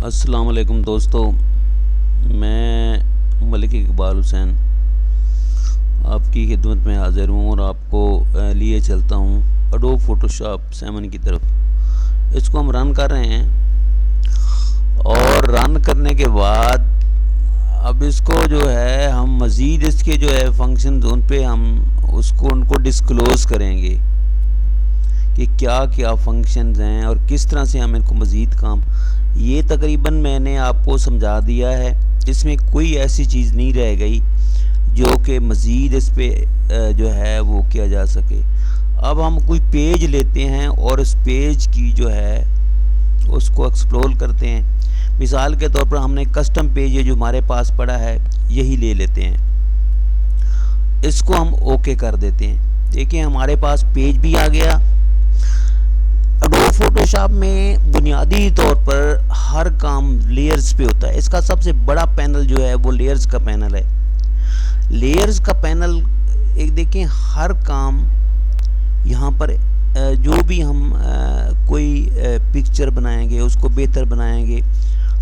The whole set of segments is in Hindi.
अस्सलाम वालेकुम दोस्तों, मैं मलिक इकबाल हुसैन आपकी खिदमत में हाज़िर हूँ और आपको लिए चलता हूँ एडोब फ़ोटोशॉप 7 की तरफ। इसको हम रन कर रहे हैं और रन करने के बाद अब इसको जो है हम मज़ीद इसके जो है फंक्शन उन पे हम उनको डिस्क्लोज़ करेंगे कि क्या क्या फंक्शंस हैं और किस तरह से हम इनको मज़ीद काम, ये तकरीबन मैंने आपको समझा दिया है। इसमें कोई ऐसी चीज़ नहीं रह गई जो कि मज़ीद इस पे जो है वो किया जा सके। अब हम कोई पेज लेते हैं और इस पेज की जो है उसको एक्सप्लोर करते हैं। मिसाल के तौर पर हमने कस्टम पेज है जो हमारे पास पड़ा है, यही ले लेते हैं। इसको हम ओके कर देते हैं। देखिए हमारे पास पेज भी आ गया। एडोब फोटोशॉप में बुनियादी तौर पर हर काम लेयर्स पे होता है। इसका सबसे बड़ा पैनल जो है वो लेयर्स का पैनल है। लेयर्स का पैनल एक देखें, हर काम यहाँ पर जो भी हम कोई पिक्चर बनाएंगे, उसको बेहतर बनाएंगे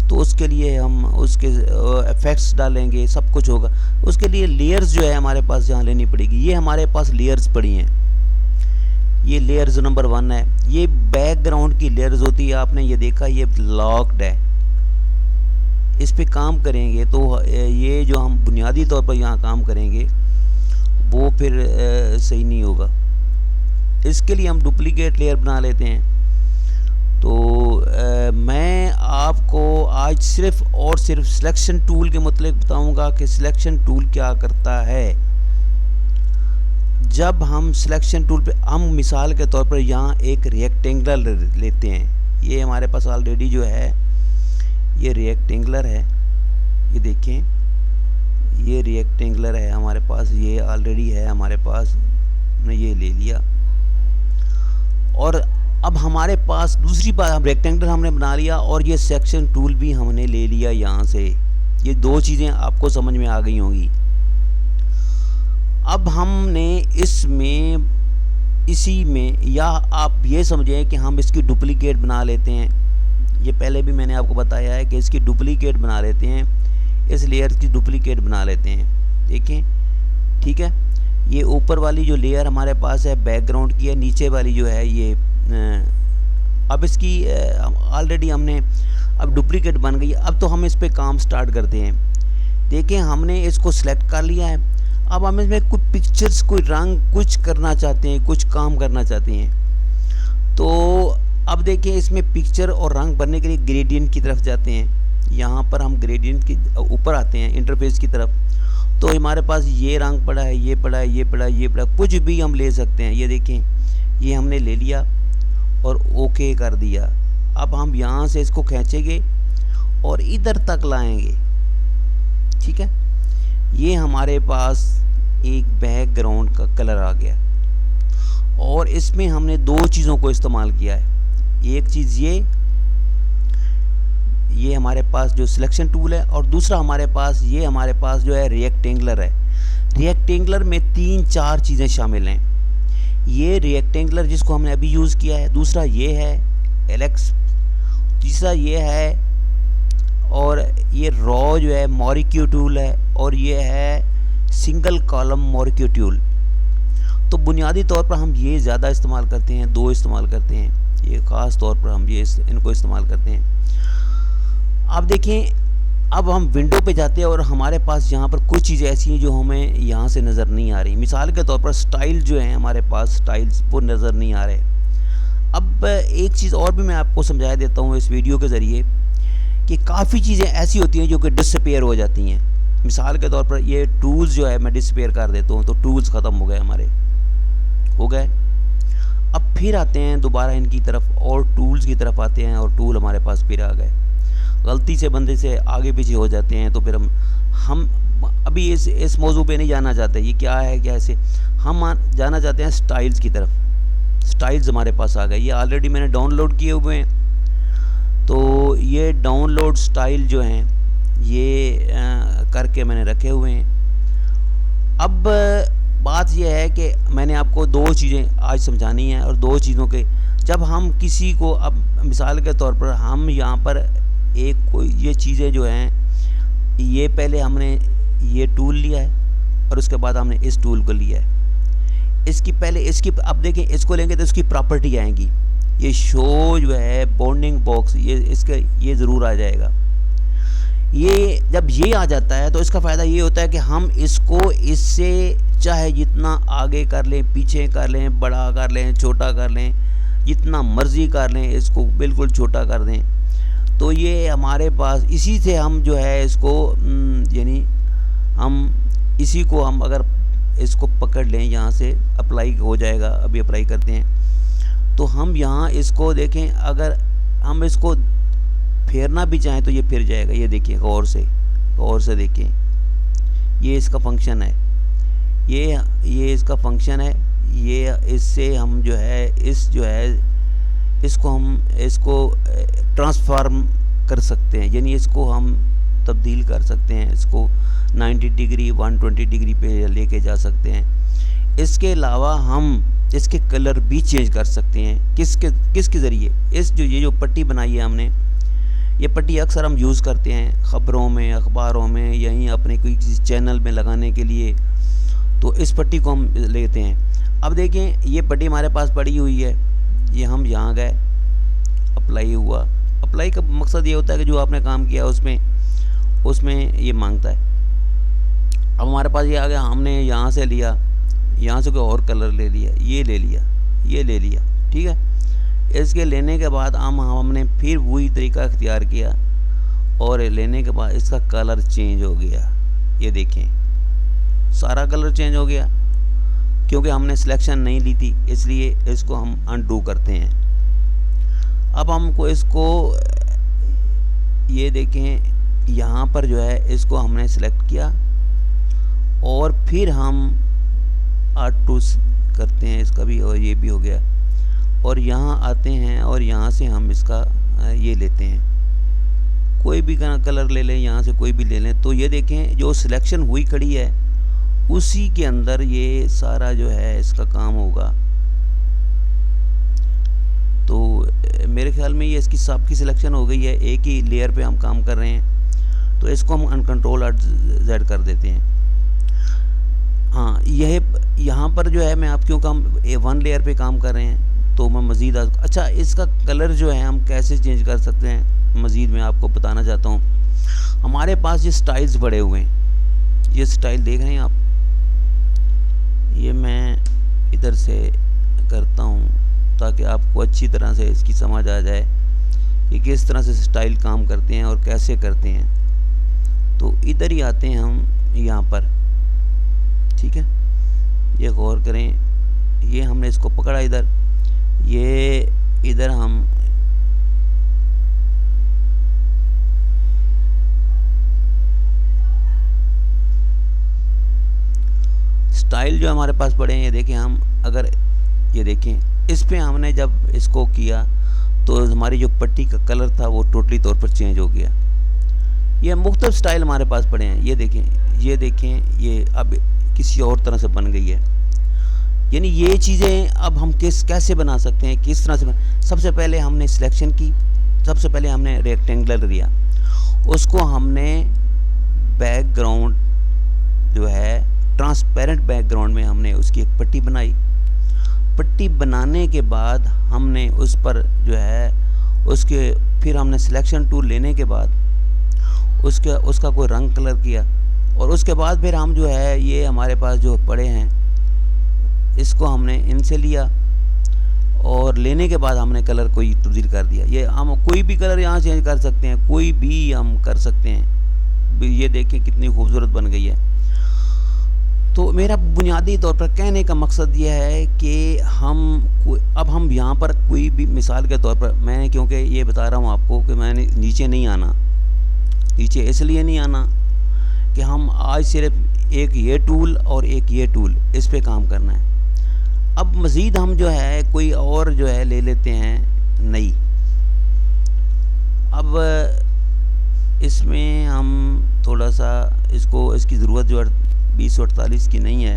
तो उसके लिए हम उसके इफ़ेक्ट्स डालेंगे, सब कुछ होगा। उसके लिए लेयर्स जो है हमारे पास यहाँ लेनी पड़ेगी। ये हमारे पास लेयर्स पड़ी हैं। ये लेयर्स नंबर 1 है। ये बैकग्राउंड की लेयर्स होती है, आपने ये देखा, ये लॉक्ड है। इस पे काम करेंगे तो ये जो हम बुनियादी तौर पर यहाँ काम करेंगे वो फिर सही नहीं होगा। इसके लिए हम डुप्लीकेट लेयर बना लेते हैं। तो मैं आपको आज सिर्फ और सिर्फ सिलेक्शन टूल के मतलब बताऊंगा कि सिलेक्शन टूल क्या करता है। जब हम सिलेक्शन टूल पे हम मिसाल के तौर पर यहाँ एक रेक्टेंगुलर लेते हैं। ये हमारे पास ऑलरेडी जो है ये रेक्टेंगुलर है। ये देखें, ये रेक्टेंगुलर है हमारे पास, ये ऑलरेडी है हमारे पास, हमने ये ले लिया। और अब हमारे पास दूसरी बात, हम रेक्टेंगुलर हमने बना लिया और ये सेक्शन टूल भी हमने ले लिया यहाँ से। ये दो चीज़ें आपको समझ में आ गई होंगी। अब हमने इसमें इसी में, या आप ये समझें कि हम इसकी डुप्लीकेट बना लेते हैं। ये पहले भी मैंने आपको बताया है कि इसकी डुप्लीकेट बना लेते हैं, इस लेयर की डुप्लीकेट बना लेते हैं। देखें, ठीक है। ये ऊपर वाली जो लेयर हमारे पास है बैकग्राउंड की है, नीचे वाली जो है ये अब इसकी ऑलरेडी हमने अब डुप्लीकेट बन गई। अब तो हम इस पे काम स्टार्ट करते हैं। देखें, हमने इसको सिलेक्ट कर लिया है। अब हम इसमें कुछ पिक्चर्स, कोई रंग कुछ करना चाहते हैं, कुछ काम करना चाहते हैं। तो अब देखिए, इसमें पिक्चर और रंग बनने के लिए ग्रेडियंट की तरफ जाते हैं। यहाँ पर हम ग्रेडियंट के ऊपर आते हैं, इंटरफेस की तरफ। तो हमारे पास ये रंग पड़ा है, ये पड़ा है, ये पड़ा है, ये पड़ा है, कुछ भी हम ले सकते हैं। ये देखें, ये हमने ले लिया और ओके कर दिया। अब हम यहाँ से इसको खींचेंगे और इधर तक लाएंगे, ठीक है। ये हमारे पास एक बैकग्राउंड का कलर आ गया और इसमें हमने दो चीज़ों को इस्तेमाल किया है। एक चीज़ ये हमारे पास जो सिलेक्शन टूल है, और दूसरा हमारे पास जो है रेक्टेंगुलर है। रेक्टेंगुलर में 3-4 चीज़ें शामिल हैं। ये रेक्टेंगुलर जिसको हमने अभी यूज़ किया है, दूसरा ये है एलेक्स, तीसरा ये है, और ये रॉ जो है मॉरिक्यू टूल है, और ये है सिंगल कॉलम मॉरिक्यू टूल। तो बुनियादी तौर पर हम ये ज़्यादा इस्तेमाल करते हैं, 2 इस्तेमाल करते हैं। ये ख़ास तौर पर हम इनको इस्तेमाल करते हैं। अब देखें, अब हम विंडो पे जाते हैं और हमारे पास यहाँ पर कुछ चीज़ें ऐसी हैं जो हमें यहाँ से नज़र नहीं आ रही। मिसाल के तौर पर स्टाइल जो है हमारे पास, स्टाइल्स वो नज़र नहीं आ रहे। अब एक चीज़ और भी मैं आपको समझा देता हूँ इस वीडियो के ज़रिए कि काफ़ी चीज़ें ऐसी होती हैं जो कि डिसअपीयर हो जाती हैं। मिसाल के तौर पर ये टूल्स जो है मैं डिसअपीयर कर देता हूँ, तो टूल्स ख़त्म हो गए, हमारे हो गए। अब फिर आते हैं दोबारा इनकी तरफ और टूल्स की तरफ आते हैं और टूल हमारे पास फिर आ गए। गलती से बंदे से आगे पीछे हो जाते हैं तो फिर हम अभी इस मौजू पे नहीं जाना चाहते। ये क्या है, कैसे हम जाना चाहते हैं स्टाइल्स की तरफ। स्टाइल्स हमारे पास आ गए, ये ऑलरेडी मैंने डाउनलोड किए हुए हैं। तो ये डाउनलोड स्टाइल जो हैं ये करके मैंने रखे हुए हैं। अब बात यह है कि मैंने आपको 2 चीज़ें आज समझानी है, और 2 चीज़ों के जब हम किसी को, अब मिसाल के तौर पर हम यहाँ पर एक कोई ये चीज़ें जो हैं, ये पहले हमने ये टूल लिया है और उसके बाद हमने इस टूल को लिया है। इसकी पहले इसकी अब देखें, इसको लेंगे तो इसकी प्रॉपर्टी आएंगी। ये शो जो है बाउंडिंग बॉक्स, ये इसके ये ज़रूर आ जाएगा। ये जब ये आ जाता है तो इसका फ़ायदा ये होता है कि हम इसको इससे चाहे जितना आगे कर लें, पीछे कर लें, बड़ा कर लें, छोटा कर लें, जितना मर्ज़ी कर लें, इसको बिल्कुल छोटा कर दें। तो ये हमारे पास इसी से हम जो है इसको यानी हम इसी को हम अगर इसको पकड़ लें, यहाँ से अप्लाई हो जाएगा। अभी अप्लाई करते हैं तो हम यहाँ इसको देखें, अगर हम इसको फेरना भी चाहें तो ये फिर जाएगा। ये देखिए गौर से देखिए, ये इसका फंक्शन है, ये इसका फंक्शन है। ये इससे हम जो है इसको हम ट्रांसफॉर्म कर सकते हैं, यानी इसको हम तब्दील कर सकते हैं, इसको 90 डिग्री 120 डिग्री पे लेके जा सकते हैं। इसके अलावा हम इसके कलर भी चेंज कर सकते हैं। किसके ज़रिए? ये जो पट्टी बनाई है हमने, ये पट्टी अक्सर हम यूज़ करते हैं ख़बरों में, अखबारों में, यहीं अपने कोई किसी चैनल में लगाने के लिए। तो इस पट्टी को हम लेते हैं। अब देखें, ये पट्टी हमारे पास पड़ी हुई है, ये हम यहाँ गए, अप्लाई हुआ। अप्लाई का मकसद ये होता है कि जो आपने काम किया उसमें ये मांगता है। अब हमारे पास ये आ गया, हमने यहाँ से लिया, यहाँ से कोई और कलर ले लिया, ये ले लिया, ठीक है। इसके लेने के बाद हमने फिर वही तरीका इख्तियार किया और लेने के बाद इसका कलर चेंज हो गया। ये देखें, सारा कलर चेंज हो गया क्योंकि हमने सिलेक्शन नहीं ली थी, इसलिए इसको हम अनडू करते हैं। अब हमको इसको ये देखें, यहाँ पर जो है इसको हमने सेलेक्ट किया और फिर हम R2 करते हैं इसका भी, और ये भी हो गया। और यहाँ आते हैं और यहाँ से हम इसका ये लेते हैं, कोई भी कलर ले लें, यहाँ से कोई भी ले लें। तो ये देखें, जो सिलेक्शन हुई खड़ी है उसी के अंदर ये सारा जो है इसका काम होगा। तो मेरे ख्याल में ये इसकी सबकी सिलेक्शन हो गई है, एक ही लेयर पे हम काम कर रहे हैं। तो इसको हम Ctrl+Z कर देते हैं। हाँ, यह यहाँ पर जो है मैं आप क्योंकि हम A1 लेयर पे काम कर रहे हैं तो मैं मज़ीद अच्छा इसका कलर जो है हम कैसे चेंज कर सकते हैं, मज़ीद मैं आपको बताना चाहता हूँ। हमारे पास ये स्टाइल्स पड़े हुए हैं, ये स्टाइल देख रहे हैं आप, ये मैं इधर से करता हूँ ताकि आपको अच्छी तरह से इसकी समझ आ जाए कि किस तरह से स्टाइल काम करते हैं और कैसे करते हैं। तो इधर ही आते हैं हम यहाँ पर, ठीक है। ये गौर करें, ये हमने इसको पकड़ा इधर, ये इधर हम स्टाइल जो हमारे पास पड़े हैं, ये देखें हम अगर ये देखें इस पे हमने जब इसको किया तो हमारी जो पट्टी का कलर था वो टोटली तौर पर चेंज हो गया। ये मुख्तलिफ स्टाइल हमारे पास पड़े हैं, ये देखें ये अब किसी और तरह से बन गई है। यानी ये चीज़ें अब हम कैसे बना सकते हैं, किस तरह से सबसे पहले हमने सिलेक्शन की, सबसे पहले हमने रेक्टेंगुलर लिया, उसको हमने बैकग्राउंड जो है ट्रांसपेरेंट बैकग्राउंड में हमने उसकी एक पट्टी बनाई। पट्टी बनाने के बाद हमने उस पर जो है फिर हमने सिलेक्शन टूल लेने के बाद उसका कोई रंग कलर किया और उसके बाद फिर हम जो है ये हमारे पास जो पड़े हैं इसको हमने इनसे लिया और लेने के बाद हमने कलर कोई तब्दील कर दिया। ये हम कोई भी कलर यहाँ चेंज कर सकते हैं, कोई भी हम कर सकते हैं। ये देखें कितनी खूबसूरत बन गई है। तो मेरा बुनियादी तौर पर कहने का मकसद यह है कि अब हम यहाँ पर कोई भी मिसाल के तौर पर मैंने क्योंकि ये बता रहा हूँ आपको कि मैंने नीचे नहीं आना, नीचे इसलिए नहीं आना कि हम आज सिर्फ एक ये टूल और एक ये टूल इस पे काम करना है। अब मज़ीद हम जो है कोई और जो है ले लेते हैं नई। अब इसमें हम थोड़ा सा इसकी ज़रूरत जो 2048 की नहीं है,